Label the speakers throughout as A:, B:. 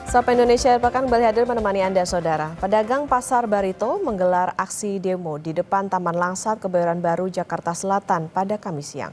A: Sapa Indonesia Pekan kembali hadir menemani Anda, Saudara. Pedagang Pasar Barito menggelar aksi demo di depan Taman Langsat, Kebayoran Baru, Jakarta Selatan pada Kamis siang.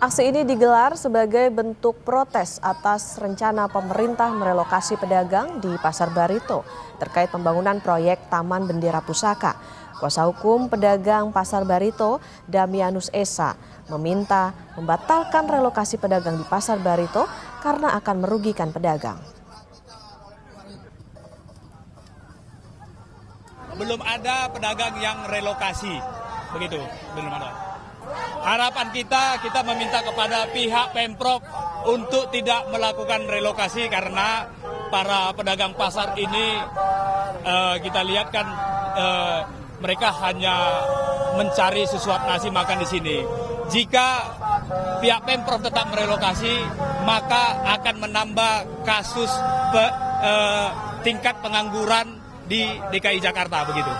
A: Aksi ini digelar sebagai bentuk protes atas rencana pemerintah merelokasi pedagang di Pasar Barito terkait pembangunan proyek Taman Bendera Pusaka. Kuasa hukum pedagang Pasar Barito, Damianus Esa, meminta membatalkan relokasi pedagang di Pasar Barito karena akan merugikan pedagang.
B: Belum ada pedagang yang relokasi, begitu, belum ada. Harapan kita meminta kepada pihak Pemprov untuk tidak melakukan relokasi karena para pedagang pasar ini kita lihat kan mereka hanya mencari sesuap nasi makan di sini. Jika pihak Pemprov tetap merelokasi, maka akan menambah kasus tingkat pengangguran di DKI Jakarta, begitu.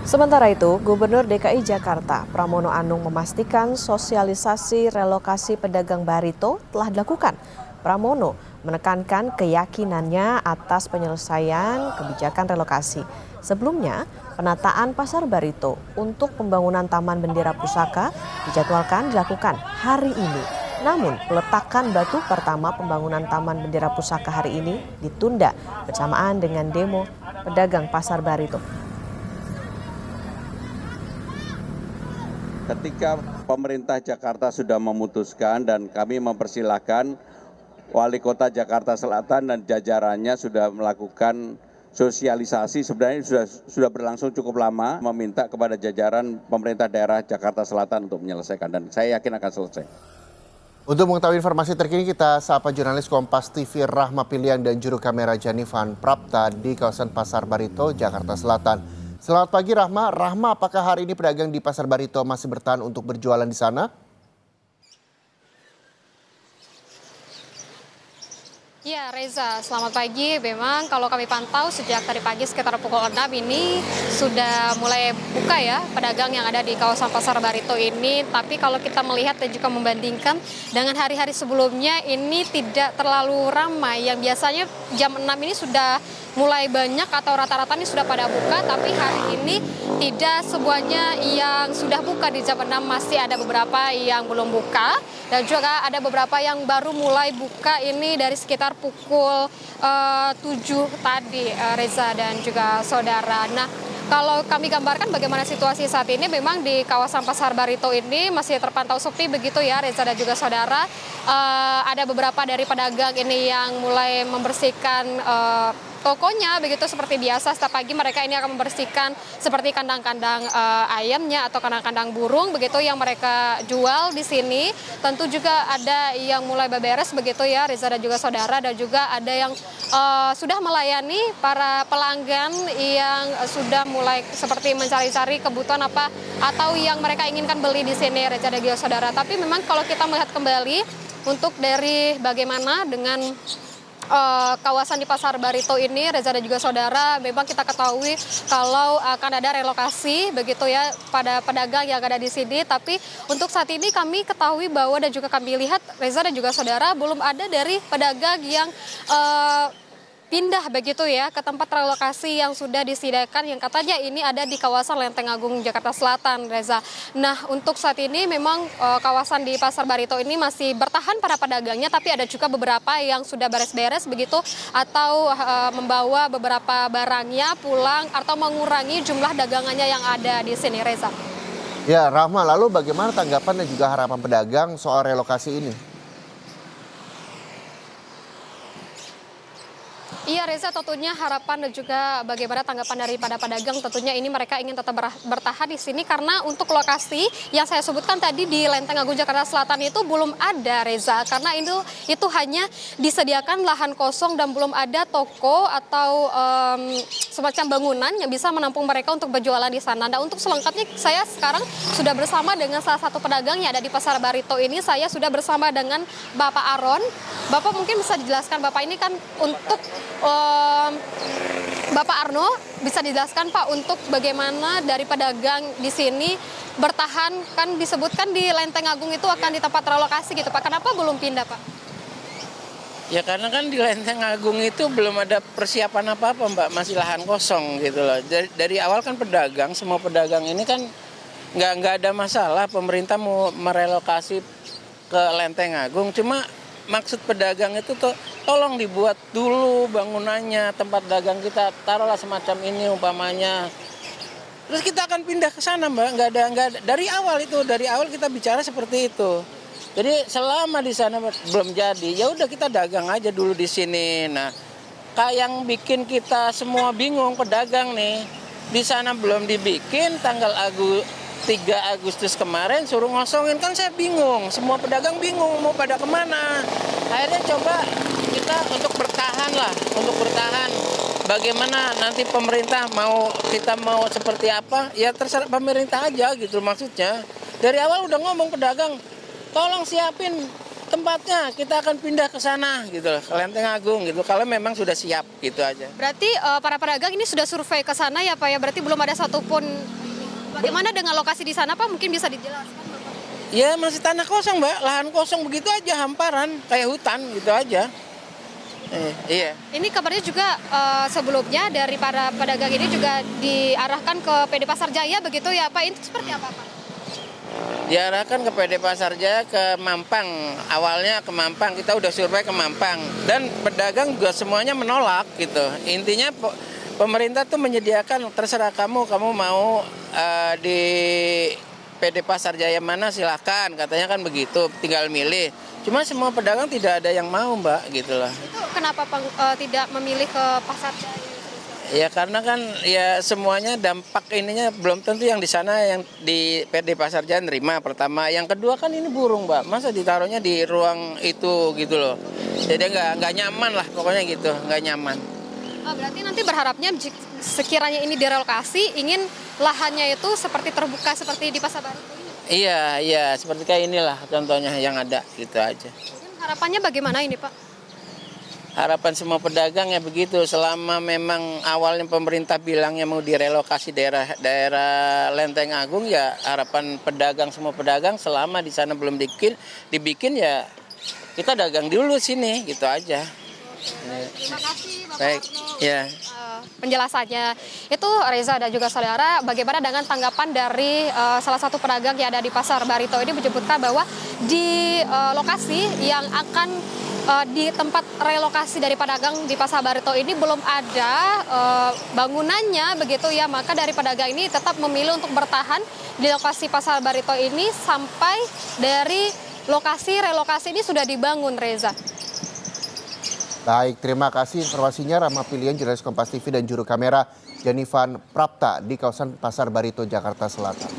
A: Sementara itu, Gubernur DKI Jakarta, Pramono Anung, memastikan sosialisasi relokasi pedagang Barito telah dilakukan. Pramono menekankan keyakinannya atas penyelesaian kebijakan relokasi. Sebelumnya, penataan Pasar Barito untuk pembangunan Taman Bendera Pusaka dijadwalkan dilakukan hari ini. Namun, peletakan batu pertama pembangunan Taman Bendera Pusaka hari ini ditunda bersamaan dengan demo pedagang Pasar Barito.
C: Ketika pemerintah Jakarta sudah memutuskan dan kami mempersilahkan Wali Kota Jakarta Selatan dan jajarannya sudah melakukan sosialisasi, sebenarnya sudah berlangsung cukup lama, meminta kepada jajaran pemerintah daerah Jakarta Selatan untuk menyelesaikan, dan saya yakin akan selesai.
D: Untuk mengetahui informasi terkini, kita sapa jurnalis Kompas TV Rahma Piliang dan juru kamera Janivan Prapta di kawasan Pasar Barito, Jakarta Selatan. Selamat pagi Rahma. Rahma, apakah hari ini pedagang di Pasar Barito masih bertahan untuk berjualan di sana?
E: Ya Reza, selamat pagi. Memang kalau kami pantau sejak tadi pagi sekitar pukul 6 ini sudah mulai buka ya pedagang yang ada di kawasan Pasar Barito ini. Tapi kalau kita melihat dan juga membandingkan dengan hari-hari sebelumnya, ini tidak terlalu ramai. Yang biasanya jam 6 ini sudah mulai banyak atau rata-rata ini sudah pada buka, tapi hari ini tidak semuanya yang sudah buka di jam 6, masih ada beberapa yang belum buka dan juga ada beberapa yang baru mulai buka ini dari sekitar pukul 7 tadi, Reza dan juga saudara. Nah, kalau kami gambarkan bagaimana situasi saat ini, memang di kawasan Pasar Barito ini masih terpantau sepi begitu ya Reza dan juga saudara. Ada beberapa dari pedagang ini yang mulai membersihkan tokonya begitu seperti biasa. Setiap pagi mereka ini akan membersihkan seperti kandang-kandang ayamnya atau kandang-kandang burung begitu yang mereka jual di sini. Tentu juga ada yang mulai beberes begitu ya Reza dan juga saudara, dan juga ada yang sudah melayani para pelanggan yang sudah mulai seperti mencari-cari kebutuhan apa atau yang mereka inginkan beli di sini Reza dan juga saudara. Tapi memang kalau kita melihat kembali untuk dari bagaimana dengan kawasan di Pasar Barito ini, Reza dan juga saudara, memang kita ketahui kalau akan ada relokasi begitu ya pada pedagang yang ada di sini. Tapi untuk saat ini kami ketahui bahwa dan juga kami lihat Reza dan juga saudara, belum ada dari pedagang yang pindah begitu ya ke tempat relokasi yang sudah disediakan, yang katanya ini ada di kawasan Lenteng Agung Jakarta Selatan, Reza. Nah, untuk saat ini memang kawasan di Pasar Barito ini masih bertahan para pedagangnya, tapi ada juga beberapa yang sudah beres-beres begitu atau membawa beberapa barangnya pulang atau mengurangi jumlah dagangannya yang ada di sini, Reza.
D: Ya, Rahma, lalu bagaimana tanggapan dan juga harapan pedagang soal relokasi ini?
E: Iya Reza, tentunya harapan dan juga bagaimana tanggapan daripada pedagang, tentunya ini mereka ingin tetap bertahan di sini karena untuk lokasi yang saya sebutkan tadi di Lenteng Agung Jakarta Selatan itu belum ada Reza, karena itu hanya disediakan lahan kosong dan belum ada toko atau semacam bangunan yang bisa menampung mereka untuk berjualan di sana. Nah, untuk selengkapnya saya sekarang sudah bersama dengan salah satu pedagang yang ada di Pasar Barito ini. Saya sudah bersama dengan Bapak Aron. Bapak mungkin bisa dijelaskan, Bapak ini kan untuk Bapak Arno, bisa dijelaskan Pak untuk bagaimana dari pedagang di sini bertahan, kan disebutkan di Lenteng Agung itu akan di tempat relokasi gitu Pak. Kenapa belum pindah Pak?
F: Ya karena kan di Lenteng Agung itu belum ada persiapan apa-apa Mbak, masih lahan kosong gitu loh. Dari awal kan pedagang, semua pedagang ini kan nggak ada masalah pemerintah mau merelokasi ke Lenteng Agung. Cuma maksud pedagang itu tuh tolong dibuat dulu bangunannya, tempat dagang kita, taruhlah semacam ini umpamanya. Terus kita akan pindah ke sana Mbak, nggak ada dari awal kita bicara seperti itu. Jadi selama di sana belum jadi, ya udah kita dagang aja dulu di sini. Nah, kayak yang bikin kita semua bingung pedagang nih, di sana belum dibikin tanggal 3 Agustus kemarin suruh ngosongin, kan saya bingung, semua pedagang bingung mau pada kemana. Akhirnya coba kita untuk bertahan. Bagaimana nanti pemerintah kita mau seperti apa, ya terserah pemerintah aja gitu maksudnya. Dari awal udah ngomong pedagang, tolong siapin tempatnya, kita akan pindah ke sana gitu loh, ke Lenteng Agung gitu, kalau memang sudah siap gitu aja.
E: Berarti para pedagang ini sudah survei ke sana ya Pak ya, berarti belum ada satupun. Bagaimana dengan lokasi di sana Pak, mungkin bisa dijelaskan Bapak?
F: Ya masih tanah kosong Mbak, lahan kosong begitu aja, hamparan, kayak hutan gitu aja. Iya.
E: Ini kabarnya juga sebelumnya dari para pedagang ini juga diarahkan ke PD Pasar Jaya begitu ya Pak, ini seperti apa Pak?
F: Diarahkan ke PD Pasar Jaya, ke Mampang. Awalnya ke Mampang, kita udah survei ke Mampang. Dan pedagang juga semuanya menolak gitu. Intinya pemerintah tuh menyediakan, terserah kamu mau di PD Pasar Jaya mana silahkan, katanya kan begitu, tinggal milih. Cuma semua pedagang tidak ada yang mau Mbak gitu lah.
E: Itu kenapa tidak memilih ke Pasar Jaya?
F: Ya karena kan ya semuanya dampak ininya belum tentu yang di sana yang di PD Pasar Jaya nerima pertama. Yang kedua kan ini burung Mbak, masa ditaruhnya di ruang itu gitu loh. Jadi nggak nyaman lah pokoknya gitu, nggak nyaman.
E: Berarti nanti berharapnya sekiranya ini direlokasi, ingin lahannya itu seperti terbuka seperti di Pasar Baru ini?
F: Iya, seperti kayak inilah contohnya yang ada gitu aja.
E: Harapannya bagaimana ini Pak?
F: Harapan semua pedagang ya begitu, selama memang awalnya pemerintah bilangnya mau direlokasi daerah Lenteng Agung, ya harapan semua pedagang selama di sana belum dibikin ya kita dagang dulu sini gitu aja.
E: Terima kasih Bapak
F: Baik,
E: Arno.
F: ya.
E: Penjelasannya itu Reza dan juga saudara, bagaimana dengan tanggapan dari salah satu pedagang yang ada di Pasar Barito ini menyebutkan bahwa di lokasi yang akan di tempat relokasi dari pedagang di Pasar Barito ini belum ada bangunannya begitu ya, maka dari pedagang ini tetap memilih untuk bertahan di lokasi Pasar Barito ini sampai dari lokasi relokasi ini sudah dibangun, Reza.
D: Baik, terima kasih informasinya Rahma Pilihan, jurnalis Kompas TV dan juru kamera Janivan Prapta di kawasan Pasar Barito, Jakarta Selatan.